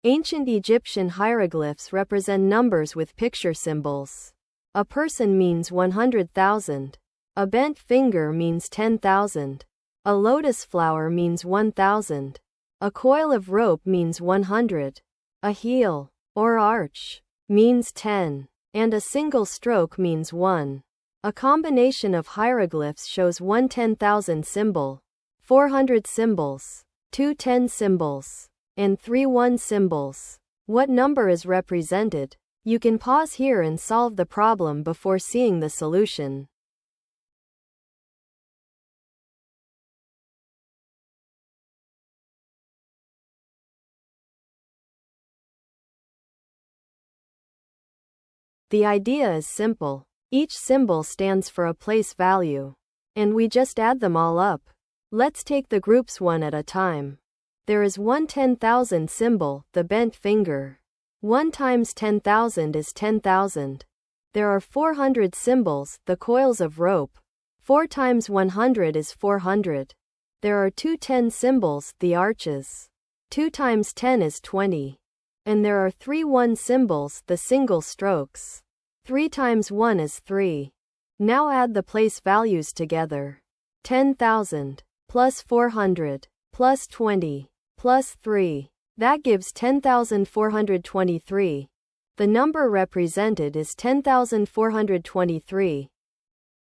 Ancient Egyptian hieroglyphs represent numbers with picture symbols. A person means 100,000. A bent finger means 10,000. A lotus flower means 1,000. A coil of rope means 100. A heel, or arch, means 10. And a single stroke means 1. A combination of hieroglyphs shows one 10,000 symbol, 400 symbols, two 10 symbols, and three 1 symbols. What number is represented? You can pause here and solve the problem before seeing the solution. The idea is simple. Each symbol stands for a place value. And we just add them all up. Let's take the groups one at a time. There is one 10,000 symbol, the bent finger. 1 times 10,000 is 10,000. There are 400 symbols, the coils of rope. 4 times 100 is 400. There are two 10 symbols, the arches. 2 times 10 is 20. And there are three 1 symbols, the single strokes. 3 times 1 is 3. Now add the place values together. 10,000 plus 400 plus 20 plus 3. That gives 10,423. The number represented is 10,423.